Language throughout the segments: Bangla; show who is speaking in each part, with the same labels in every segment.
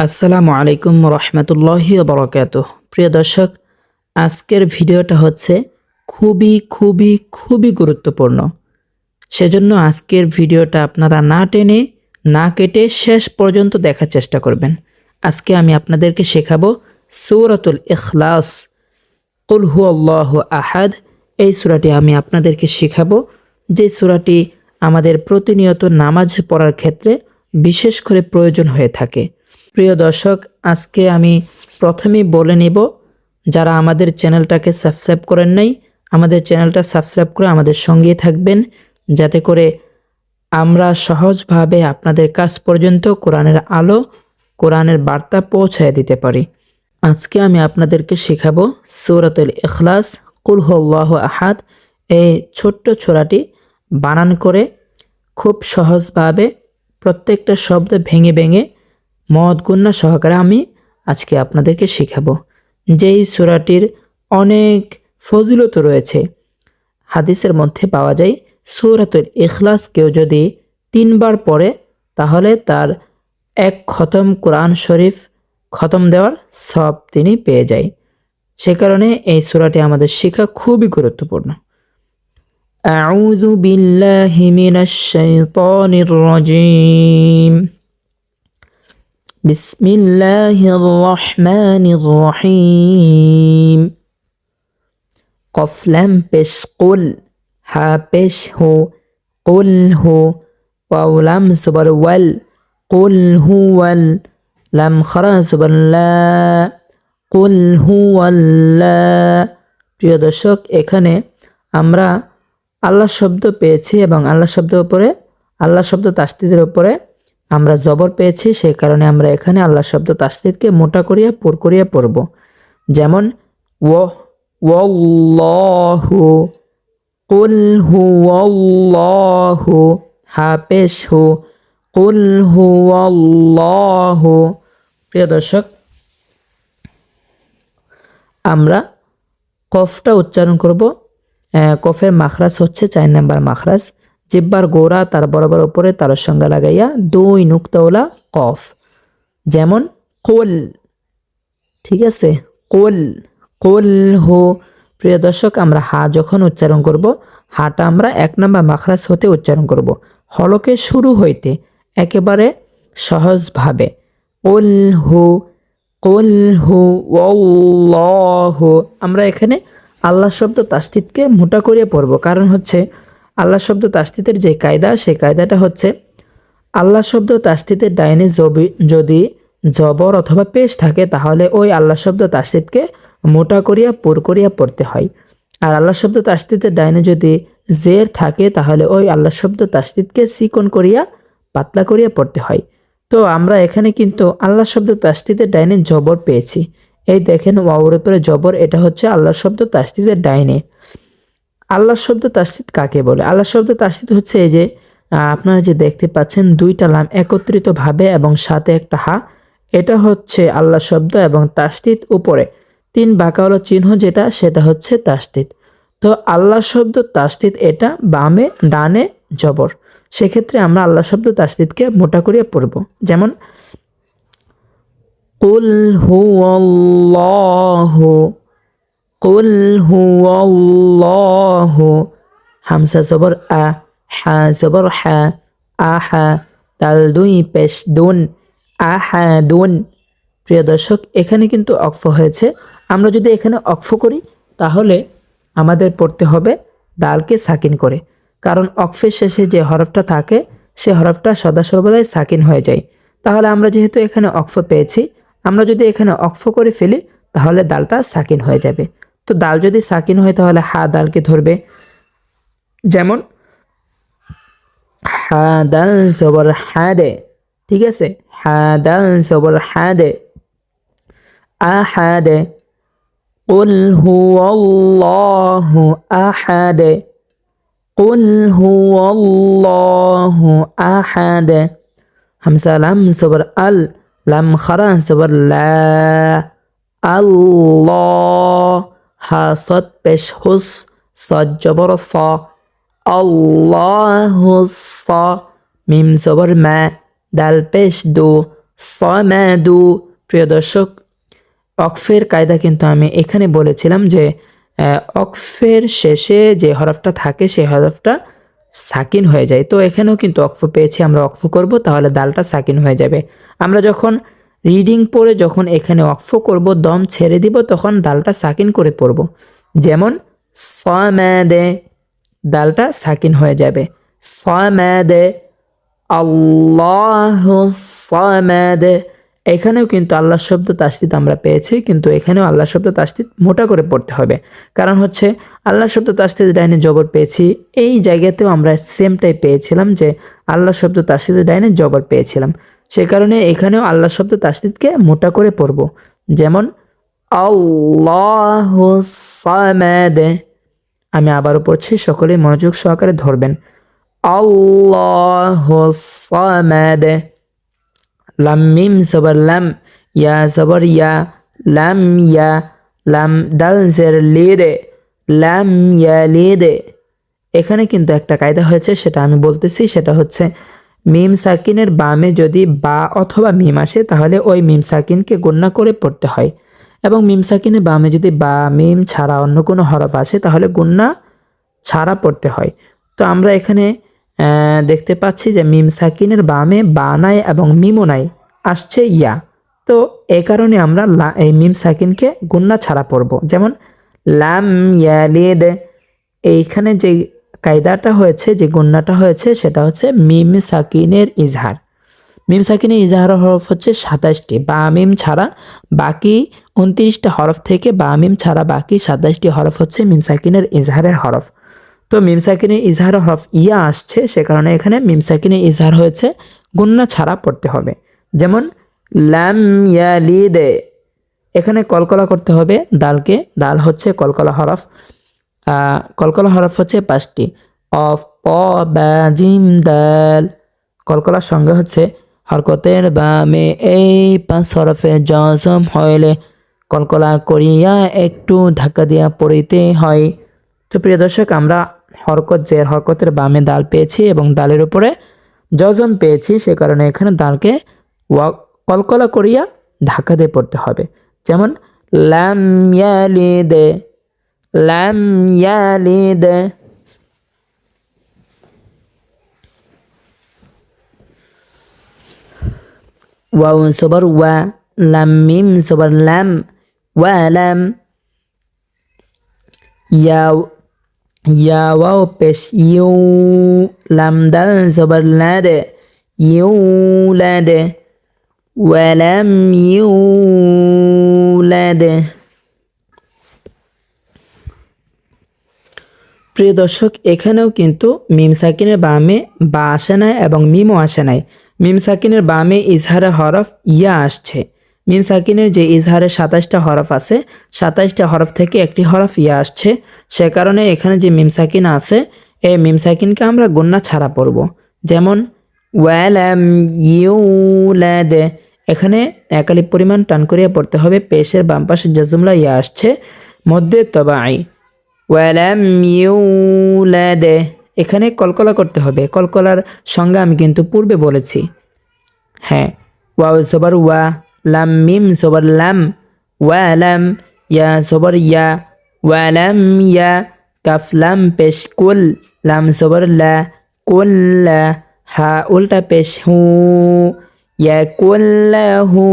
Speaker 1: আসসালামু আলাইকুম রহমতুল্লাহি বরকাতুহ। প্রিয় দর্শক, আজকের ভিডিওটা হচ্ছে খুবই গুরুত্বপূর্ণ। সেজন্য আজকের ভিডিওটা আপনারা না টেনে না কেটে শেষ পর্যন্ত দেখার চেষ্টা করবেন। আজকে আমি আপনাদেরকে শেখাবো সূরাতুল ইখলাস, কুল হুয়াল্লাহু আহাদ। এই সূরাটি আমি আপনাদেরকে শেখাবো, যে সূরাটি আমাদের প্রতিনিয়ত নামাজ পড়ার ক্ষেত্রে বিশেষ করে প্রয়োজন হয়ে থাকে। প্রিয় দর্শক, আজকে আমি প্রথমেই বলে নিব, যারা আমাদের চ্যানেলটাকে সাবস্ক্রাইব করেন নাই, আমাদের চ্যানেলটা সাবস্ক্রাইব করে আমাদের সঙ্গেই থাকবেন, যাতে করে আমরা সহজভাবে আপনাদের কাছ পর্যন্ত কোরআনের আলো, কোরআনের বার্তা পৌঁছায় দিতে পারি। আজকে আমি আপনাদেরকে শেখাবো সূরাতুল ইখলাস, কুল হুয়াল্লাহু আহাদ। এই ছোট্ট সূরাটি বানান করে খুব সহজভাবে প্রত্যেকটা শব্দ ভেঙে ভেঙে মদ গুন্না সহকারে আমি আজকে আপনাদেরকে শেখাবো। যেই সূরাটির অনেক ফজিলত রয়েছে, হাদিসের মধ্যে পাওয়া যায় সূরাতুল ইখলাস কেউ যদি 3 বার পড়ে তাহলে তার এক খতম কোরআন শরীফ খতম দেওয়ার সওয়াব তিনি পেয়ে যায়। সে কারণে এই সূরাটি আমাদের শেখা খুবই গুরুত্বপূর্ণ। আউযু বিল্লাহি মিনাশ শাইতানির রাজীম। বিসমিল্লাহির রহমানির রহিম। কফ লাম পেশ কুল, হা পেশ হু, কুল হু, ওয়াও লাম জবর ওয়াল, কুল হুয়াল, লাম খারা জবর লা, কুল হুয়াল্লা। প্রিয় দর্শক, এখানে আমরা আল্লাহ শব্দ পেয়েছি এবং আল্লাহ শব্দের উপরে, আল্লাহ শব্দ তাসদীদের উপরে আমরা জবর পেয়েছি। সেই কারণে আমরা এখানে আল্লাহ শব্দ তাসদীদকে মোটা করিয়া পুর করিয়া পড়ব। যেমন ওয়াল্লাহু, কুল হুয়াল্লাহু, হা পেশ হু, কুল হুয়াল্লাহু। প্রিয় দর্শক, আমরা কফটা উচ্চারণ করব। কফের মাখরাজ হচ্ছে 4 নাম্বার মাখরাজ। জিহ্বার গোড়া তার বরাবর উপরে তার সঙ্গে লাগাইয়া 2 নুক্তাওয়ালা কফ। যেমন কুল, ঠিক আছে, কুল, কুল হু। প্রিয় দর্শক, আমরা হা যখন উচ্চারণ করব, হাটা আমরা 1 নাম্বার মাখরাজ হতে উচ্চারণ করব, হলকে শুরু হইতে একেবারে সহজভাবে। কুল হু, কুল হু ওয়াল্লাহু। আমরা এখানে আল্লাহ শব্দ তাসদীদকে মোটা করিয়ে পড়ব, কারণ হচ্ছে আল্লাহ শব্দ তাসদীদের যে কায়দা, সেই কায়দাটা হচ্ছে আল্লাহ শব্দ তাসদীদের ডাইনে যদি জবর অথবা পেশ থাকে তাহলে ওই আল্লাহ শব্দ তাসদীদকে মোটা করিয়া পুর করিয়া পড়তে হয়। আর আল্লাহ শব্দ তাসদীদের ডাইনে যদি জের থাকে তাহলে ওই আল্লাহ শব্দ তাসদীদকে চিকন করিয়া পাতলা করিয়া পড়তে হয়। তো আমরা এখানে কিন্তু আল্লাহ শব্দ তাসদীদের ডাইনে জবর পেয়েছি। এই দেখেন ওয়াওর উপরে জবর, এটা হচ্ছে আল্লাহ শব্দ তাসদীদের ডাইনে। আল্লাহ শব্দ তাসদীদ কাকে বলে? আল্লাহ শব্দ তাসদীদ হচ্ছে এই যে আপনারা যে দেখতে পাচ্ছেন 2টা লাম একত্রিত ভাবে এবং সাথে একটা হা, এটা হচ্ছে আল্লাহ শব্দ। এবং তাসদীদ উপরে 3 বাঁকাওয়ালা চিহ্ন যেটা, সেটা হচ্ছে তাসদীদ। তো আল্লাহ শব্দ তাসদীদ এটা বামে ডানে জবর। সেক্ষেত্রে আমরা আল্লাহ শব্দ তাসদীদকে মোটা করিয়ে পড়ব। যেমন কুল হুয়াল্লাহু, কুল হুয়াল্লাহু, হামজা জবর আ, হা জবর হা, আহা, দাল 2 পেশ দুন, আহাদুন। প্রিয় দর্শক, এখানে কিন্তু অক্ফ হয়েছে। আমরা যদি এখানে অক্ফ করি তাহলে আমাদের পড়তে হবে দালকে সাকিন করে, কারণ অক্ফের শেষে যে হরফটা থাকে সে হরফটা সদা সর্বদাই সাকিন হয়ে যায়। তাহলে আমরা যেহেতু এখানে অক্ফ পেয়েছি, আমরা যদি এখানে অক্ফ করে ফেলি তাহলে দালটা সাকিন হয়ে যাবে। তো দাল যদি সাকিন হয় তাহলে হা দালকে ধরবে। যেমন হা দাল জবর হাদে, ঠিক আছে, হা দাল জবর হাদে, আহাদে, কুল হুয়াল্লাহু আহাদে, কুল হুয়াল্লাহু আহাদে। হামজা লাম জবর আল, লাম খারা জবর লা, আল্লাহ, হা সদ পেশ হুস, সদ জবর স, আল্লাহু স, মিম জবর মা, দাল পেশ দু, সামাদু। প্রিয় দর্শক, অকফের কায়দা কিন্তু আমি এখানে বলেছিলাম যে অকফের শেষে যে হরফটা থাকে সেই হরফটা সাকিন হয়ে যায়। তো এখানেও কিন্তু অকফ পেয়েছি, আমরা অকফ করব, তাহলে দালটা সাকিন হয়ে যাবে। আমরা যখন রিডিং পড়ে যখন এখানে অকফ করব, দম ছেড়ে দিব, তখন দালটা সাকিন করে পড়ব। যেমন সামাদে, দালটা সাকিন হয়ে যাবে। সামাদে, আল্লাহু সামাদ। এখানেও কিন্তু আল্লাহ শব্দ তাসদিদ আমরা পেয়েছি, কিন্তু এখানেও আল্লাহ শব্দ তাসদিদ মোটা করে পড়তে হবে। কারণ হচ্ছে আল্লাহ শব্দ তাসদিদ ডাইনে জবর পেয়েছি, এই জায়গাতেও আমরা সেমটাই পেয়েছিলাম যে আল্লাহ শব্দ তাসদিদ ডাইনে জবর পেয়েছিলাম। সে কারণে এখানেও আল্লাহ শব্দ তাসদিদকে মোটা করে পড়ব। যেমন আল্লাহু সামাদ। আমি আবারও পড়ছি, সকলেই মনোযোগ সহকারে ধরবেন। আল্লাহু সামাদ। লাম মিম জবর লাম, ইয়া জবর ইয়া, লাম ইয়া, লাম দাল জের লিদে, লাম ইয়ালিদে। এখানে কিন্তু একটা কায়দা হয়েছে, সেটা আমি বলতেছি। সেটা হচ্ছে মিম সাকিনের বামে যদি বা অথবা মিম আসে, তাহলে ওই মিম সাকিনকে গুণনা করে পড়তে হয়। এবং মিম সাকিনের বামে যদি বা মিম ছাড়া অন্য কোনো হরফ আসে, তাহলে গুণনা ছাড়া পড়তে হয়। তো আমরা এখানে দেখতে পাচ্ছি যে মিম সাকিনের বামে বা নাই এবং মিমও নাই, আসছে ইয়া। তো এই কারণে আমরা এই মিম সাকিনকে গুণনা ছাড়া পড়ব। যেমন লাম ইয়ালিদ। এইখানে যে কায়দাটা হয়েছে, যে গুণনাটা হয়েছে, সেটা হচ্ছে মিম সাকিনের ইজহার। মিম সাকিনের ইজহার হরফ হচ্ছে 27টি, বা মিম ছাড়া বাকি 29টা হরফ থেকে বা মিম ছাড়া বাকি 27টি হরফ হচ্ছে মিম সাকিনের ইজহারের হরফ। তো মিম সাকিনের ইজহার হরফ ইয়া আসছে, সে কারণে এখানে মিম সাকিনের ইজহার হয়েছে, গুণনা ছাড়া পড়তে হবে। যেমন লাম ইয়ালিদে, এখানে কলকলা করতে হবে দালকে। দাল হচ্ছে কলকলা হরফ। কলকলা হরফ হচ্ছে 5টি, অফ, প, বা, জিম, দাল। কলকলার সঙ্গে হচ্ছে হরকতের বামে এই 5 হরফে জজম হইলে কলকলা করিয়া একটু ধাক্কা দিয়া পড়িতে হয়। তো প্রিয় দর্শক, আমরা হরকত জের হরকতের বামে দাল পেয়েছি এবং দালের উপরে জজম পেয়েছি, সে কারণে এখানে দালকে কলকলা করিয়া ধাক্কা দিয়ে পড়তে হবে। যেমন লাম ইয়ালিদ, লাম ইয়ালিদ। ওয়াও জবর ওয়া, লাম মিম জবর লাম, ওয়া লাম। ইয়া ওয়াও পেশ ইউ, লাম দাল জবর লাদ, ইউলাদ, ওয়ালাম ইউলাদ। প্রিয় দর্শক, এখানেও কিন্তু মিম সাকিনের বামে বা আসে নাই এবং মিমও আসে নাই। মিম সাকিনের বামে ইজহারে হরফ ইয়া আসছে। মিম সাকিনের যে ইজহারে 27টা হরফ আছে, 27টা হরফ থেকে একটি হরফ ইয়া আসছে। সে কারণে এখানে যে মিম সাকিন আছে, এই মিম সাকিনকে আমরা গুণনা ছাড়া পড়ব। যেমন ওয়ালাম ইউলাদ। এখানে একালিপ পরিমাণ টান করিয়া পড়তে হবে। পেশের বাম পাশে যে জুমলা ইয়া আসছে, মধ্যে তবাই, ওয়ালাম ইউলাদ। এখানে কলকলা করতে হবে। কলকলার সঙ্গে আমি কিন্তু পূর্বে বলেছি। হ্যাঁ, ওয়াও জবর ওয়া, লাম মিম জবর লাম, ওয়ালাম, ইয়া জবর ইয়া, ওয়ালাম ইয়া, কাফ লাম পেশ কুল, লাম জবর লা, কুল্লা, হা উল্টা পেশ হু, ইয়া কুল্লাহু,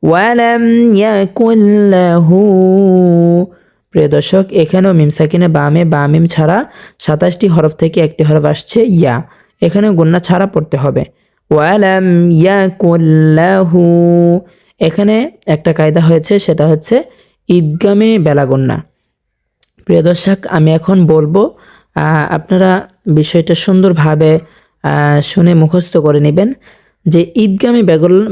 Speaker 1: ওয়ালাম ইয়াকুল্লাহু। প্রিয় দর্শক, এখানেও মিম সাকিনে বামে বা মিম ছাড়া 27টি হরফ থেকে একটি হরফ আসছে ইয়া, এখানে গুণনা ছাড়া পড়তে হবে। ওয়ালাম ইয়াকুল্লাহু। এখানে একটা কায়দা হয়েছে, সেটা হচ্ছে ঈদগামে বেলাগুন্না। প্রিয় দর্শক, আমি এখন বলবো, আপনারা বিষয়টা সুন্দরভাবে শুনে মুখস্থ করে নেবেন যে ঈদগামে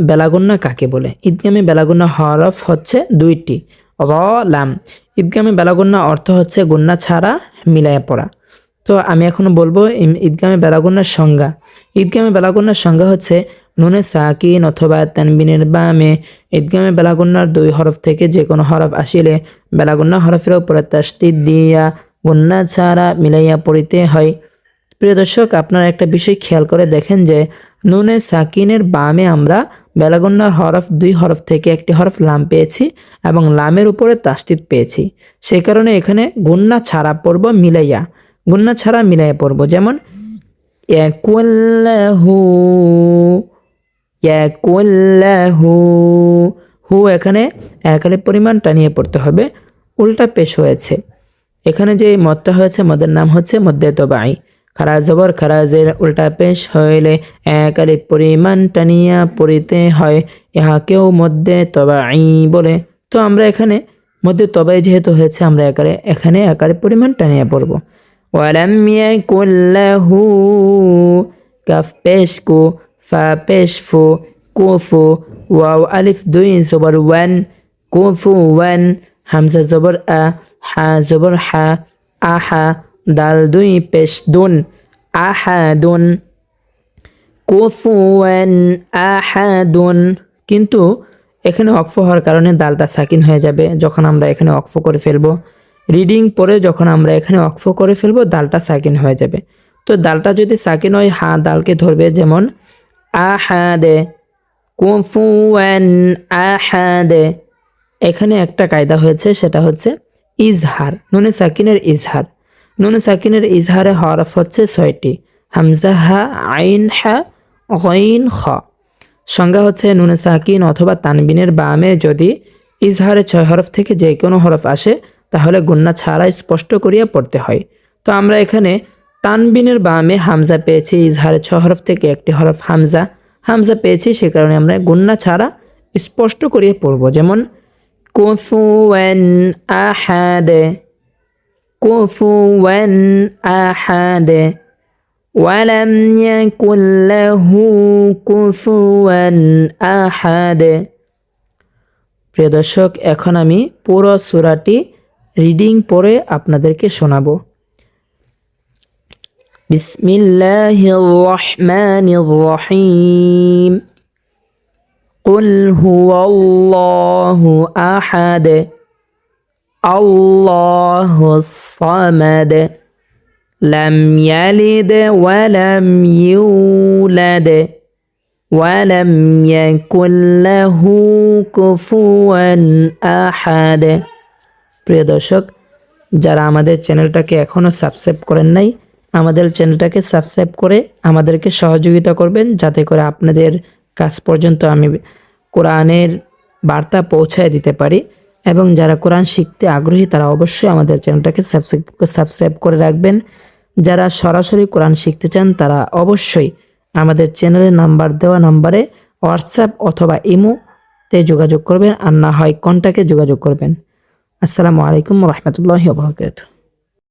Speaker 1: বেলাগুন্না কাকে বলে। ঈদগামে বেলাগুন্না হরফ হচ্ছে 2টি, র, লাম। ঈদগামে বেলাগুন্না অর্থ হচ্ছে গুন্না ছাড়া মিলাইয়া পড়া। তো আমি এখন বলবো ঈদগামে বেলাগুন্নার সংজ্ঞা। ঈদগামে বেলাগুন্নার সংজ্ঞা হচ্ছে নুনে সাকিন অথবা তানবিনের বামে ঈদগামে বেলাগুন্নার 2 হরফ থেকে যে কোনো হরফ আসিলে বেলাগুন্না হরফের উপরে তাসদিদ দিয়া গুন্না ছাড়া মিলাইয়া পড়িতে হয়। প্রিয় দর্শক, আপনারা একটা বিষয় খেয়াল করে দেখেন যে নুনে সাকিনের বামে আমরা বেলাগুন্নার হরফ 2 হরফ থেকে একটি হরফ লাম পেয়েছি এবং লামের উপরে তাসদিদ পেয়েছি। সেই কারণে এখানে গুন্না ছাড়া পড়ব মিলাইয়া, গুন্না ছাড়া মিলাইয়া পড়ব। যেমন ইয়াকুল্লাহু, ইয়াকুল্লাহু, হু এখানে একালিফ পরিমাণ টানিয়ে পড়তে হবে, উল্টা পেশ হয়েছে। এখানে যে মদটা হয়েছে মদের নাম হচ্ছে মদ্দে তবাই। খারা জবর খারাজের উল্টা পেশ হইলে একালিফ পরিমাণ টানিয়া পড়িতে হয়, ইহাকেও মদ্দে তবাই বলে। তো আমরা এখানে মধ্যে তবাই যেহেতু হয়েছে আমরা এখানে একালিফ পরিমাণ টানিয়া পড়ব। ওয়ালাম ইয়াকুল্লাহু, কাফ পেশ কু, ফা পেশ ফু, কুফু, ওয়াও আলিফ 2 জবর ওয়ান, কুফু ওয়ান, হামজা জবর আ, হা জবর হা, আহা, দাল 2 পেশ দুন, আহাদুন, কুফুয়ান আহাদুন। কিন্তু এখানে অক্ফ হওয়ার কারণে দালটা সাকিন হয়ে যাবে যখন আমরা এখানে অক্ফ করে ফেলবো। রিডিং পরে যখন আমরা এখানে অক্ফ করে ফেলবো দালটা সাকিন হয়ে যাবে। তো দালটা যদি সাকিন হয় হা দালকে ধরবে, যেমন আহাদে, কুফুয়ান আহাদে। এখানে একটা কায়দা হয়েছে, সেটা হচ্ছে ইজহার, নুনে সাকিনের ইজহার। নুনে সাকিনের ইজহারে হরফ হচ্ছে 6টি, হামজা, হা, আইন, হা, গইন, খ। সংজ্ঞা হচ্ছে নুনে সাকিন অথবা তানবিনের বামে যদি ইজহারে 6 হরফ থেকে যে কোনো হরফ আসে তাহলে গুন্না ছাড়া স্পষ্ট করিয়া পড়তে হয়। তো আমরা এখানে তানবিনের বামে হামজা পেয়েছি, ইজহারে 6 হরফ থেকে একটি হরফ হামজা, হামজা পেয়েছি, সে কারণে আমরা গুন্না ছাড়া স্পষ্ট করিয়ে পড়ব। যেমন কুফুয়ান আহাদে, কুফুয়ান আহাদে, ওয়ালাম ইয়াকুল্লাহু কুফুয়ান আহাদে। প্রিয় দর্শক, এখন আমি পুরো সূরাটি রিডিং পড়ে আপনাদেরকে শোনাবো। বিসমিল্লাহির রহমানির রহিম। কুল হুয়াল্লাহু আহাদ, আল্লাহুস সামাদ, লাম ইয়ালিদ ওয়া লাম ইউলাদ, ওয়া লাম ইয়াকুল লাহু কুফুয়ান আহাদ। প্রিয় দর্শক, যারা আমাদের চ্যানেলটাকে এখনও সাবস্ক্রাইব করেন নাই, আমাদের চ্যানেলটাকে সাবস্ক্রাইব করে আমাদেরকে সহযোগিতা করবেন, যাতে করে আপনাদের কাছ পর্যন্ত আমি কোরআনের বার্তা পৌঁছায় দিতে পারি। এবং যারা কোরআন শিখতে আগ্রহী তারা অবশ্যই আমাদের চ্যানেলটাকে সাবস্ক্রাইব করে রাখবেন। যারা সরাসরি কোরআন শিখতে চান তারা অবশ্যই আমাদের চ্যানেলের নাম্বার দেওয়া নাম্বারে হোয়াটসঅ্যাপ অথবা ইমোতে যোগাযোগ করবেন, আর না হয় কন্ট্যাক্টে যোগাযোগ করবেন। আসসালামু আলাইকুম ওয়া রাহমাতুল্লাহি ওয়া বারাকাতুহু।